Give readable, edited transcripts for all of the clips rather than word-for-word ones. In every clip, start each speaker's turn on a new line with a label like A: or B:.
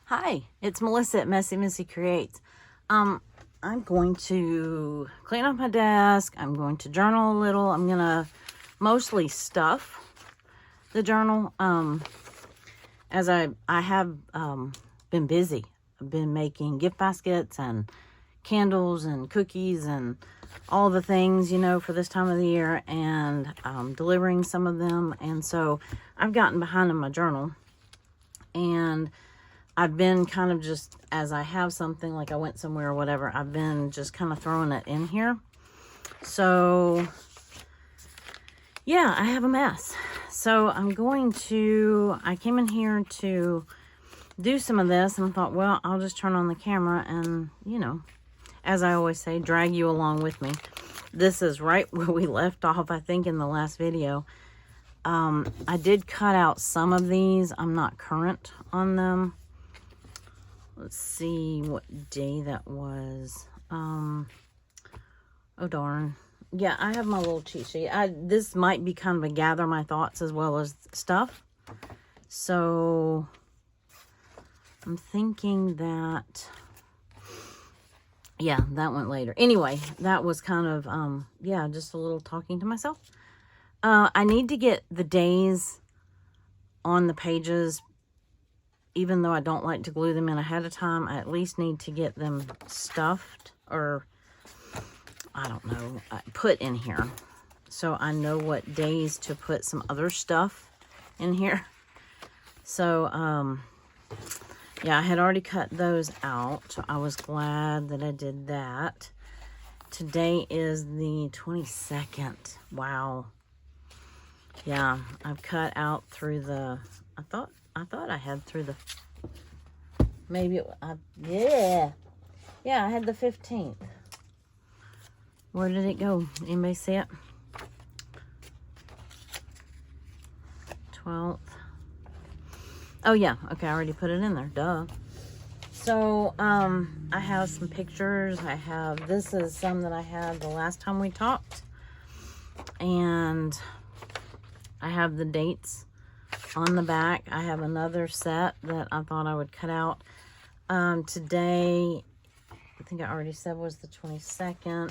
A: Hi, it's Melissa at Messy Missy Creates. I'm going to clean up my desk. I'm going to journal a little. I'm going to mostly stuff the journal. As I have been busy. I've been making gift baskets and candles and cookies and all the things, for this time of the year, and delivering some of them. And so I've gotten behind in my journal, and I've been kind of just, as I have something, like I went somewhere or whatever, I've been just kind of throwing it in here. So, yeah, I have a mess. So I came in here to do some of this, and I thought, well, I'll just turn on the camera and, as I always say, drag you along with me. This is right where we left off, I think, in the last video. I did cut out some of these. I'm not current on them. Let's see what day that was. Oh darn. Yeah, I have my little cheat sheet. This might be kind of a gather my thoughts as well as stuff. So I'm thinking that, yeah, that went later. Anyway, that was kind of, yeah, just a little talking to myself. I need to get the days on the pages. Even though I don't like to glue them in ahead of time, I at least need to get them stuffed, or I don't know, put in here. So I know what days to put some other stuff in here. So, yeah, I had already cut those out. So I was glad that I did that. Today is the 22nd. Wow. Yeah, I've cut out through the, I thought I had through the, maybe, yeah, I had the 15th. Where did it go? Anybody see it? 12th. Oh yeah, okay, I already put it in there, duh. So, I have some pictures. This is some that I had the last time we talked. And I have the dates on the back. I have another set that I thought I would cut out. Today, I think I already said was the 22nd.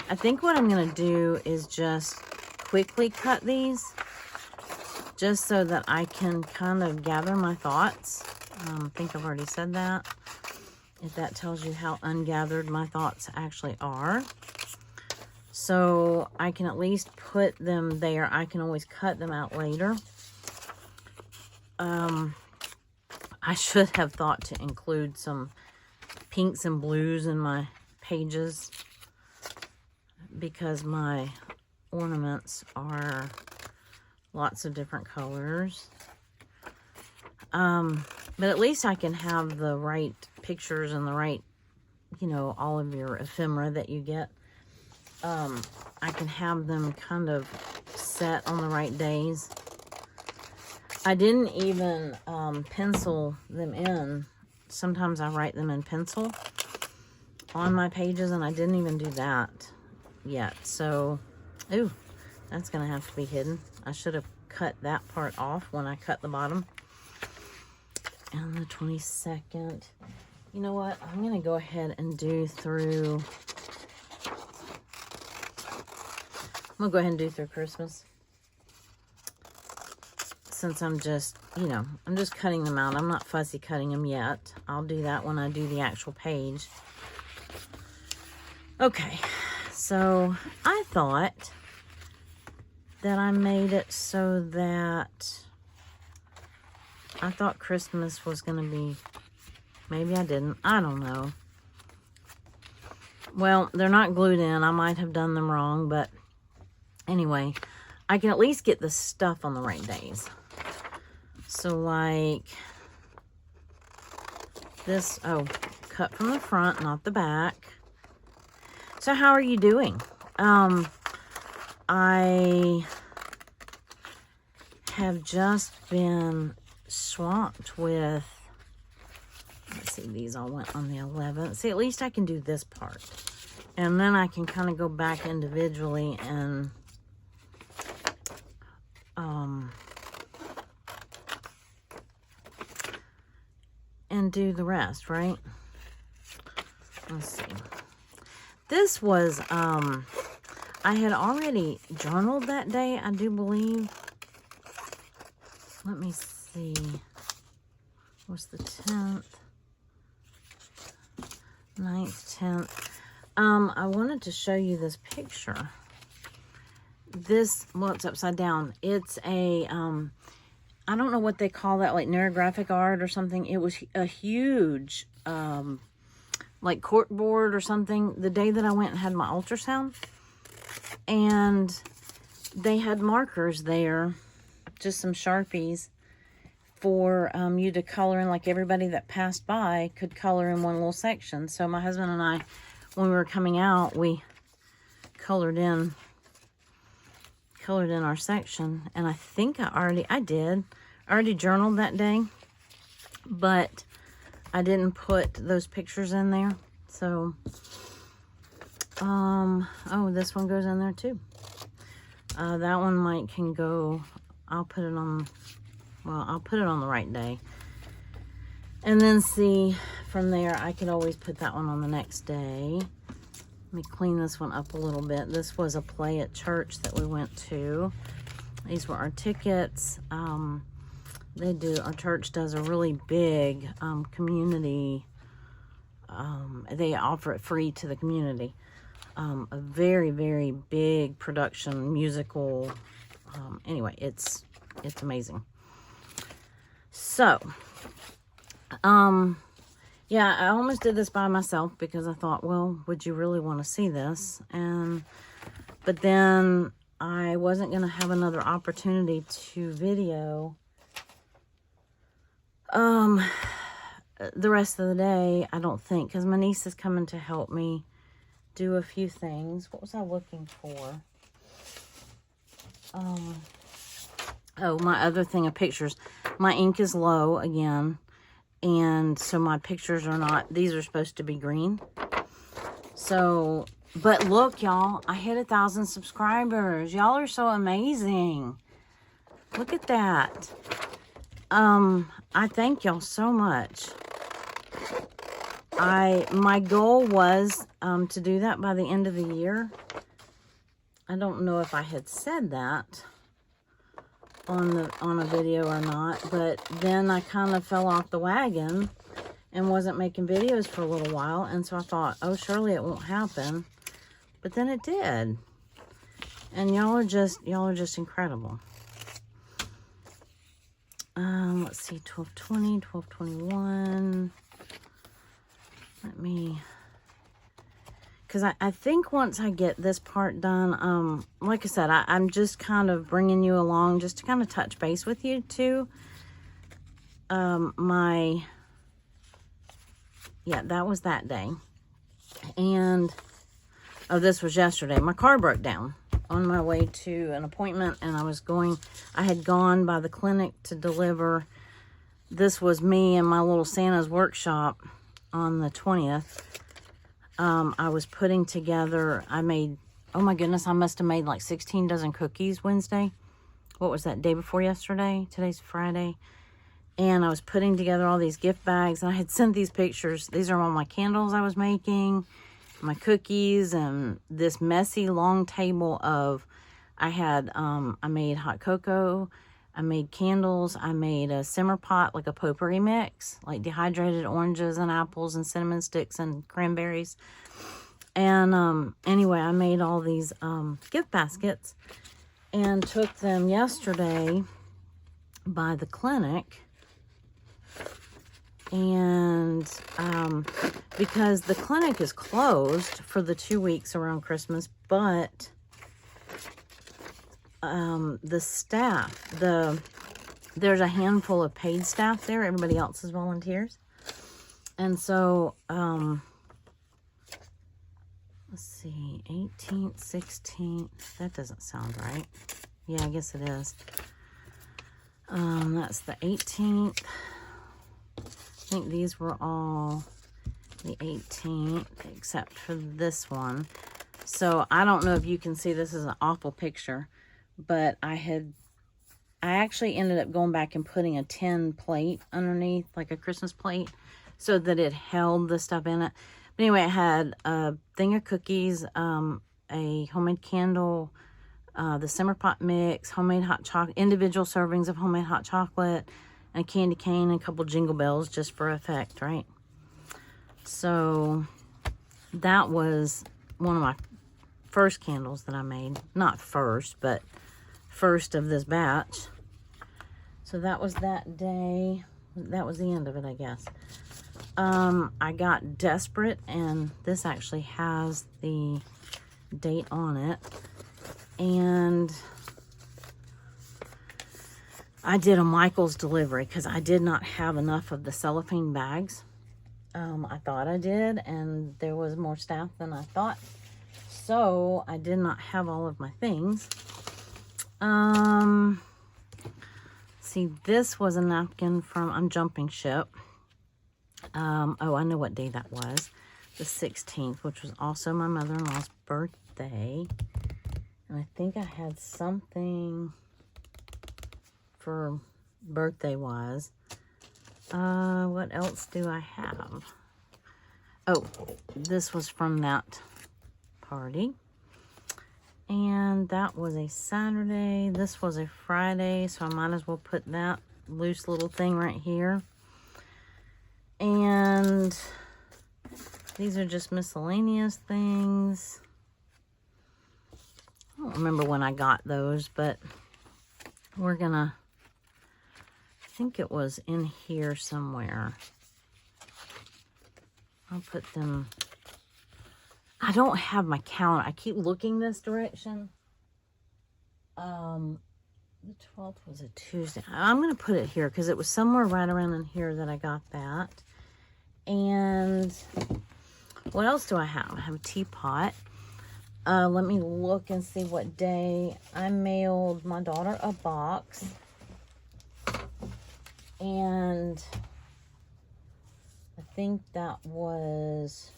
A: I think what I'm going to do is just quickly cut these, just so that I can kind of gather my thoughts. I think I've already said that. If that tells you how ungathered my thoughts actually are. So I can at least put them there. I can always cut them out later. I should have thought to include some pinks and blues in my pages, because my ornaments are lots of different colors. But at least I can have the right pictures and the right, all of your ephemera that you get. I can have them kind of set on the right days. I didn't even pencil them in. Sometimes I write them in pencil on my pages, and I didn't even do that yet. So, ooh, that's going to have to be hidden. I should have cut that part off when I cut the bottom. And the 22nd. You know what? I'm going to go ahead and do through... I'm going to go ahead and do through Christmas. Since I'm just, I'm just cutting them out. I'm not fussy cutting them yet. I'll do that when I do the actual page. Okay, so I thought that I made it so that I thought Christmas was going to be, maybe I didn't. I don't know. Well, they're not glued in. I might have done them wrong, but anyway, I can at least get the stuff on the right days. So like this, cut from the front, not the back. So how are you doing? I have just been swamped with, let's see, these all went on the 11th. See, at least I can do this part. And then I can kind of go back individually and and do the rest, right? Let's see. This was, I had already journaled that day, I do believe. Let me see. What's the 10th? 9th, 10th. I wanted to show you this picture. This, well, it's upside down. It's a, I don't know what they call that, like neurographic art or something. It was a huge, like corkboard or something, the day that I went and had my ultrasound. And they had markers there, just some Sharpies, for you to color in, like everybody that passed by could color in one little section. So my husband and I, when we were coming out, we colored in our section. And I think I already journaled that day, but I didn't put those pictures in there. So, oh, this one goes in there too. That one can go, I'll put it on the right day. And then see, from there, I could always put that one on the next day. Let me clean this one up a little bit. This was a play at church that we went to. These were our tickets. Our church does a really big community, they offer it free to the community. A very, very big production, musical. Anyway, it's amazing. So, yeah, I almost did this by myself because I thought, well, would you really want to see this? But then I wasn't going to have another opportunity to video the rest of the day, I don't think, because my niece is coming to help me do a few things. What was I looking for? Oh, my other thing of pictures. My ink is low again, and so my pictures are not, these are supposed to be green. So, but look, y'all, I hit 1,000 subscribers. Y'all are so amazing. Look at that. I thank y'all so much. My goal was to do that by the end of the year. I don't know if I had said that on a video or not, but then I kind of fell off the wagon and wasn't making videos for a little while, and so I thought, oh, surely it won't happen. But then it did. And y'all are just incredible. Let's see, 1220, 1221. Let me, because I think once I get this part done, like I said, I'm just kind of bringing you along just to kind of touch base with you too. Yeah, that was that day. And, oh, this was yesterday. My car broke down on my way to an appointment, and I had gone by the clinic to deliver. This was me and my little Santa's workshop on the 20th. I was putting together, oh my goodness, I must have made like 16 dozen cookies Wednesday. What was that, day before yesterday? Today's Friday. And I was putting together all these gift bags, and I had sent these pictures. These are all my candles I was making, my cookies, and this messy long table of, I made hot cocoa, I made candles, I made a simmer pot, like a potpourri mix, like dehydrated oranges and apples and cinnamon sticks and cranberries. And anyway, I made all these gift baskets and took them yesterday by the clinic. And because the clinic is closed for the 2 weeks around Christmas, but the staff, there's a handful of paid staff there. Everybody else is volunteers. And so, let's see, 18th, 16th, that doesn't sound right. Yeah, I guess it is. That's the 18th. I think these were all the 18th, except for this one. So I don't know if you can see, this is an awful picture, but I had I actually ended up going back and putting a tin plate underneath, like a Christmas plate, so that it held the stuff in it. But anyway, it had a thing of cookies, a homemade candle, the Simmer Pot mix, homemade hot chocolate, individual servings of homemade hot chocolate, and a candy cane, and a couple jingle bells just for effect, right? So that was one of my first candles that I made. Not first, but first of this batch. So that was that day. That was the end of it, I guess. I got desperate, and this actually has the date on it. And I did a Michael's delivery because I did not have enough of the cellophane bags. I thought I did, and there was more staff than I thought. So I did not have all of my things. See, this was a napkin from, I'm jumping ship. Oh, I know what day that was. The 16th, which was also my mother-in-law's birthday. And I think I had something for birthday-wise. What else do I have? Oh, this was from that party. And that was a Saturday. This was a Friday, so I might as well put that loose little thing right here. And these are just miscellaneous things. I don't remember when I got those, but we're gonna, I think it was in here somewhere. I'll put them, I don't have my calendar. I keep looking this direction. The 12th was a Tuesday. I'm going to put it here because it was somewhere right around in here that I got that. And what else do I have? I have a teapot. Let me look and see what day. I mailed my daughter a box. And I think that was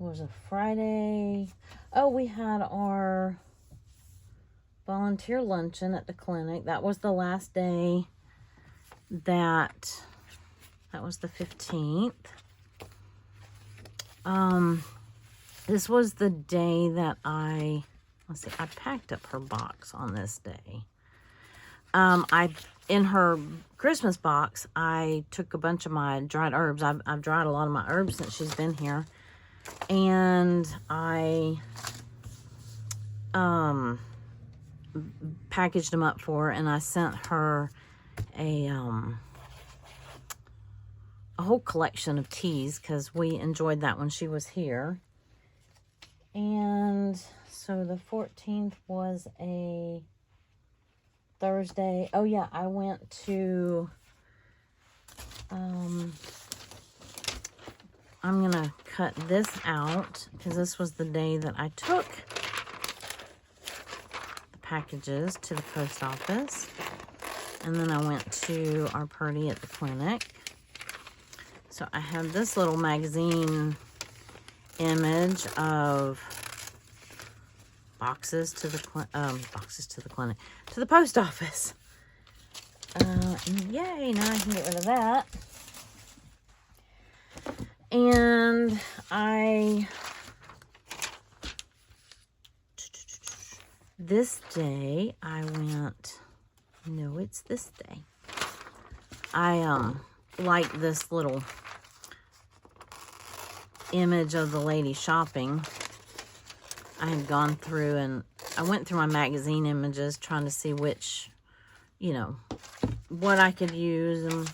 A: a Friday. Oh, we had our volunteer luncheon at the clinic. That was the last day. That was the 15th. This was the day that let's see, I packed up her box on this day. In her Christmas box, I took a bunch of my dried herbs. I've dried a lot of my herbs since she's been here. And I packaged them up for her, and I sent her a whole collection of teas because we enjoyed that when she was here. And so the 14th was a Thursday. Oh yeah, I went to I'm gonna cut this out because this was the day that I took the packages to the post office. And then I went to our party at the clinic. So I have this little magazine image of boxes to the clinic, to the post office. Yay, now I can get rid of that. And this day I went, no, it's this day. I like this little image of the lady shopping. I had gone through and I went through my magazine images trying to see which, what I could use. And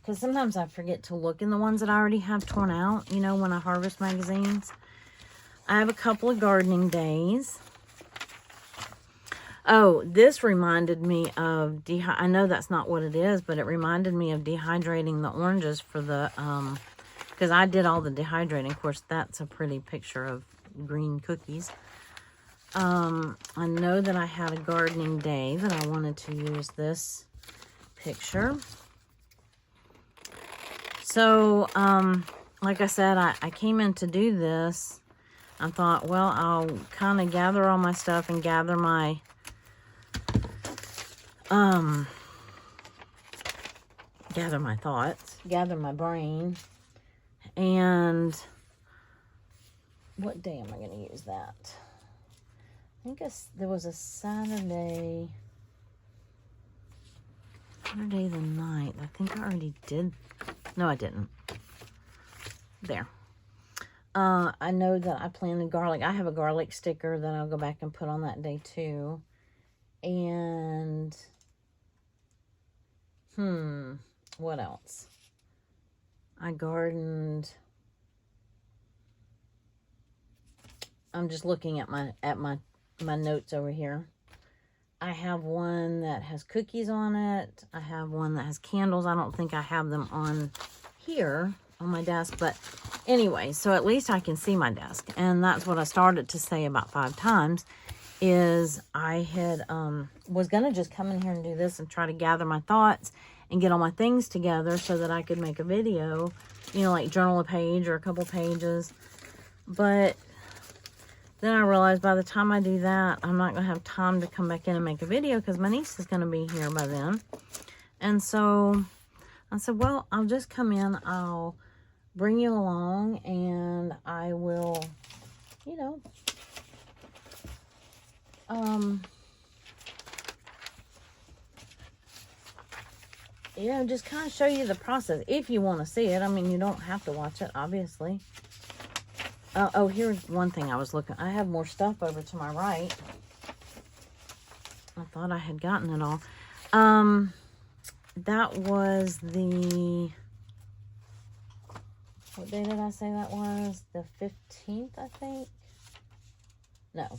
A: because sometimes I forget to look in the ones that I already have torn out, when I harvest magazines. I have a couple of gardening days. Oh, this reminded me of, I know that's not what it is, but it reminded me of dehydrating the oranges for the, because I did all the dehydrating. Of course, that's a pretty picture of green cookies. I know that I had a gardening day that I wanted to use this picture. So, like I said, I came in to do this. I thought, well, I'll kind of gather all my stuff and gather my gather my thoughts, gather my brain, and what day am I going to use that? I think there was a Saturday the 9th. I think I already did. No, I didn't. There. I know that I planted garlic. I have a garlic sticker that I'll go back and put on that day too. And, what else? I gardened. I'm just looking at my notes over here. I have one that has cookies on it. I have one that has candles. I don't think I have them on here on my desk, but anyway, so at least I can see my desk. And that's what I started to say about 5 times is I had was gonna just come in here and do this and try to gather my thoughts and get all my things together so that I could make a video, you know, like journal a page or a couple pages. But then I realized by the time I do that, I'm not going to have time to come back in and make a video because my niece is going to be here by then. And so I said, well, I'll just come in. I'll bring you along and I will, you know, just kind of show you the process if you want to see it. I mean, you don't have to watch it, obviously. Oh, here's one thing I was looking. I have more stuff over to my right. I thought I had gotten it all. That was the... What day did I say that was? The 15th, I think? No.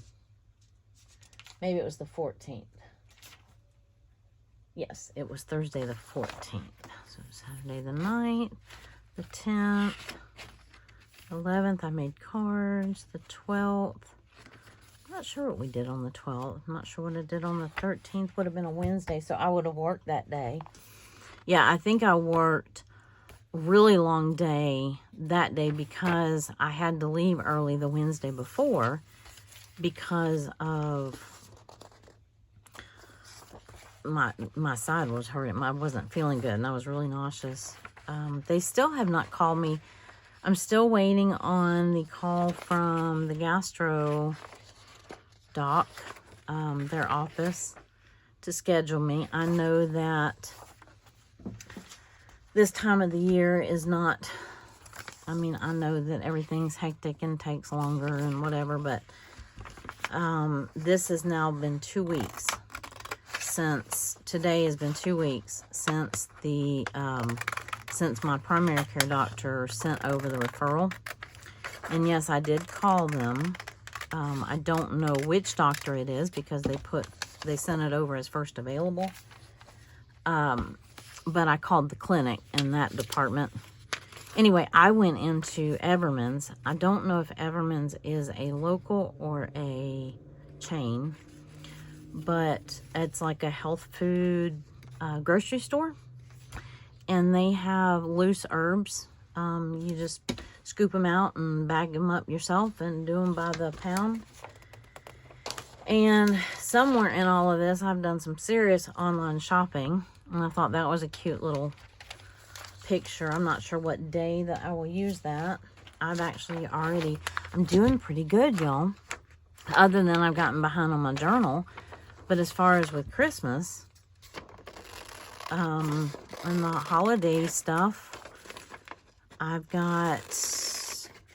A: Maybe it was the 14th. Yes, it was Thursday the 14th. So Saturday the 9th, the 10th... 11th, I made cards. The 12th, I'm not sure what we did on the 12th. I'm not sure what I did on the 13th. Would have been a Wednesday, so I would have worked that day. Yeah, I think I worked a really long day that day because I had to leave early the Wednesday before because of my side was hurting. I wasn't feeling good, and I was really nauseous. They still have not called me. I'm still waiting on the call from the gastro doc, their office, to schedule me. I know that this time of the year is not, I mean, I know that everything's hectic and takes longer and whatever, but this has now been 2 weeks since, today has been 2 weeks since the, since my primary care doctor sent over the referral. And yes, I did call them. I don't know which doctor it is because they sent it over as first available. But I called the clinic in that department. Anyway, I went into Everman's. I don't know if Everman's is a local or a chain, but it's like a health food grocery store. And they have loose herbs. You just scoop them out and bag them up yourself and do them by the pound. And somewhere in all of this, I've done some serious online shopping. And I thought that was a cute little picture. I'm not sure what day that I will use that. I've actually already, I'm doing pretty good, y'all. Other than I've gotten behind on my journal. But as far as with Christmas, and the holiday stuff, I've got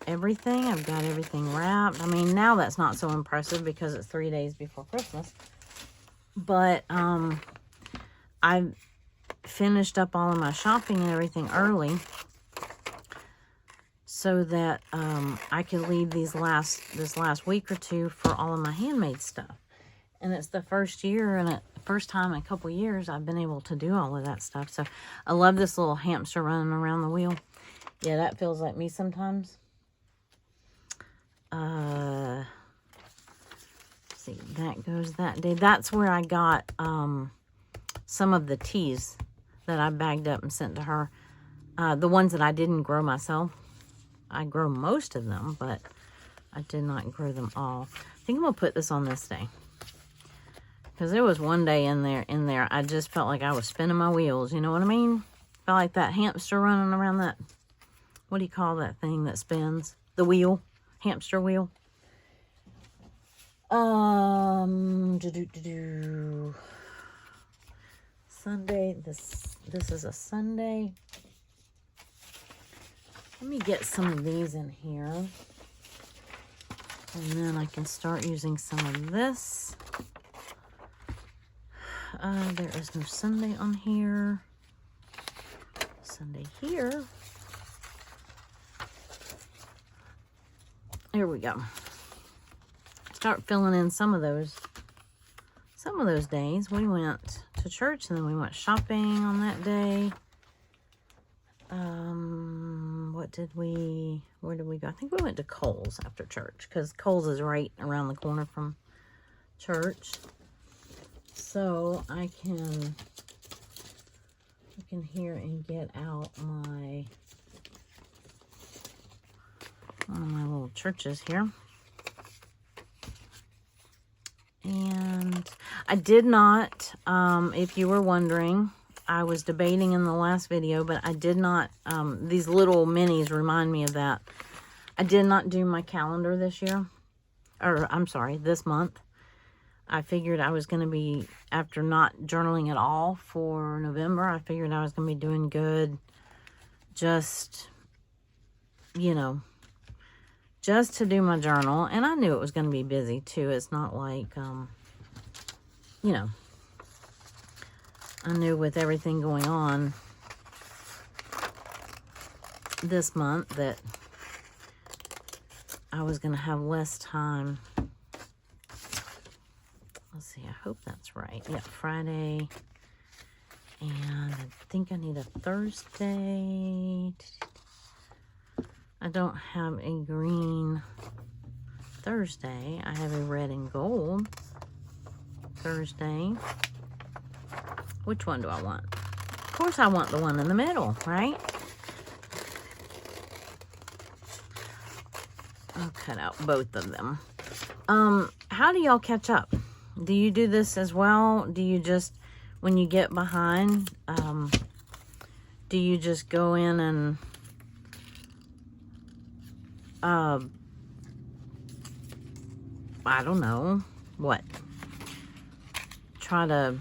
A: everything. I've got everything wrapped. I mean, now that's not so impressive because it's 3 days before Christmas. But I finished up all of my shopping and everything early so that I could leave this last week or two for all of my handmade stuff. And it's the first year and first time in a couple years I've been able to do all of that stuff. So I love this little hamster running around the wheel. Yeah, that feels like me sometimes. See, that goes that day. That's where I got some of the teas that I bagged up and sent to her. The ones that I didn't grow myself. I grow most of them, but I did not grow them all. I think I'm going to put this on this day. Because there was one day in there, I just felt like I was spinning my wheels. You know what I mean? Felt like that hamster running around that, what do you call that thing that spins? The wheel. Hamster wheel. Sunday. This is a Sunday. Let me get some of these in here. And then I can start using some of this. There is no Sunday on here. Sunday here. Here we go. Start filling in some of those days. We went to church and then we went shopping on that day. Where did we go? I think we went to Kohl's after church, because Kohl's is right around the corner from church. So I can hear and get out one of my little churches here. And I did not, if you were wondering, I was debating in the last video, but I did not, these little minis remind me of that. I did not do my calendar this year, or I'm sorry, this month. I figured I was going to be, after not journaling at all for November, I figured I was going to be doing good, just, you know, just to do my journal. And I knew it was going to be busy too. It's not like, you know, I knew with everything going on this month that I was going to have less time. Let's see, I hope that's right. Yeah, Friday. And I think I need a Thursday. I don't have a green Thursday. I have a red and gold Thursday. Which one do I want? Of course I want the one in the middle, right? I'll cut out both of them. How do y'all catch up? Do you do this as well? Do you just, when you get behind, do you just go in and I don't know, what? Try to,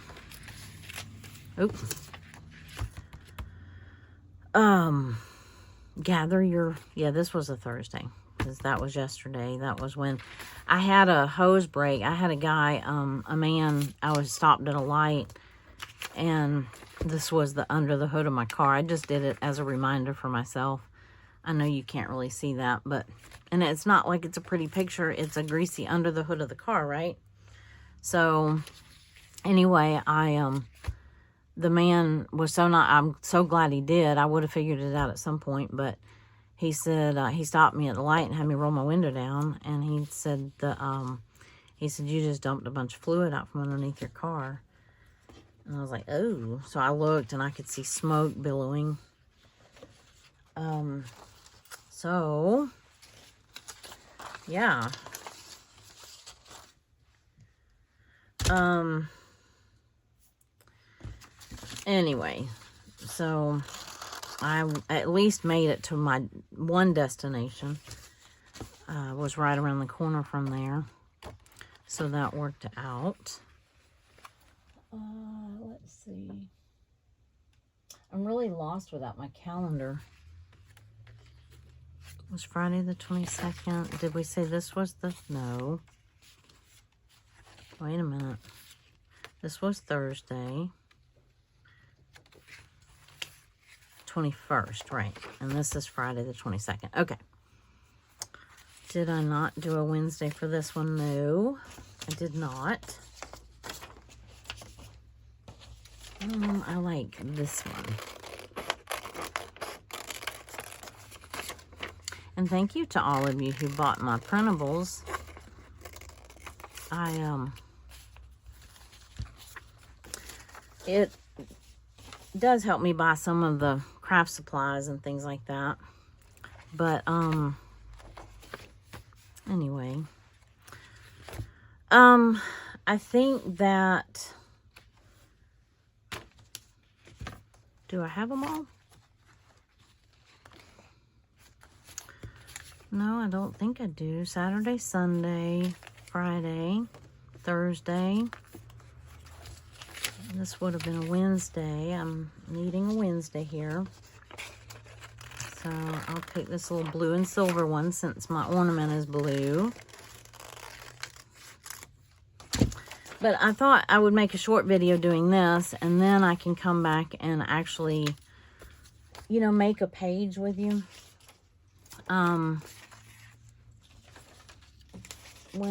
A: gather your, yeah, this was a Thursday, because that was yesterday. That was when I had a hose break. I had a guy, a man, I was stopped at a light, and this was under the hood of my car. I just did it as a reminder for myself. I know you can't really see that, but, and it's not like it's a pretty picture. It's a greasy under the hood of the car, right? So, anyway, the man was I'm so glad he did. I would have figured it out at some point, but he said, he stopped me at the light and had me roll my window down, and he said, you just dumped a bunch of fluid out from underneath your car. And I was like, oh. So I looked and I could see smoke billowing. So, yeah. Anyway, so I at least made it to my one destination. Was right around the corner from there. So that worked out. Let's see. I'm really lost without my calendar. It was Friday the 22nd. Did we say this was no. Wait a minute. This was Thursday. 21st, right. And this is Friday the 22nd. Okay. Did I not do a Wednesday for this one? No, I did not. I like this one. And thank you to all of you who bought my printables. It does help me buy some of the craft supplies and things like that. But, anyway. I think that, do I have them all? No, I don't think I do. Saturday, Sunday, Friday, Thursday. This would have been a Wednesday. I'm needing a Wednesday here. So I'll pick this little blue and silver one since my ornament is blue. But I thought I would make a short video doing this, and then I can come back and actually, you know, make a page with you. When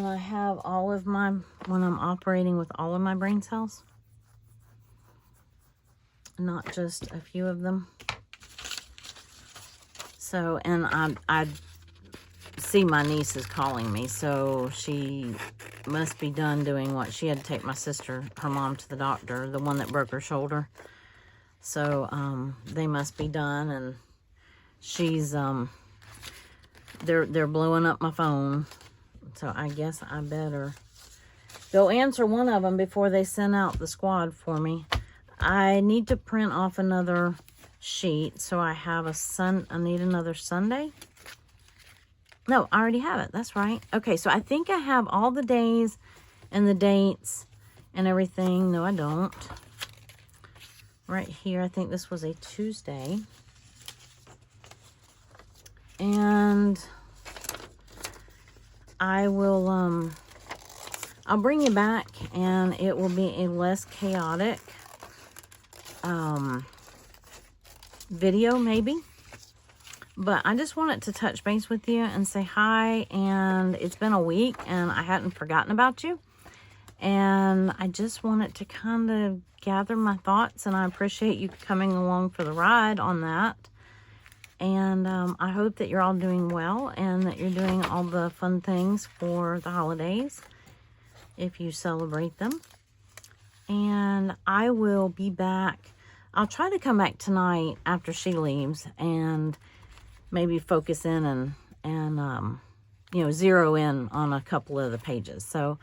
A: I have all of my, when I'm operating with all of my brain cells, not just a few of them. So, and I see my niece is calling me, so she must be done doing what she had to take my sister, her mom, to the doctor, the one that broke her shoulder. So, they must be done, and she's, they're blowing up my phone. So I guess I better go answer one of them before they send out the squad for me. I need to print off another sheet, so I have I need another Sunday. No, I already have it. That's right. Okay, so I think I have all the days and the dates and everything. No, I don't. Right here, I think this was a Tuesday. And I will, I'll bring you back, and it will be a less chaotic video, maybe. But I just wanted to touch base with you and say hi, and it's been a week, and I hadn't forgotten about you. And I just wanted to kind of gather my thoughts, and I appreciate you coming along for the ride on that. And I hope that you're all doing well, and that you're doing all the fun things for the holidays, if you celebrate them. And I will be back. I'll try to come back tonight after she leaves, and maybe focus in and you know, zero in on a couple of the pages. So,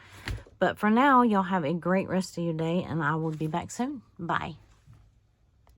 A: but for now, y'all have a great rest of your day, and I will be back soon. Bye.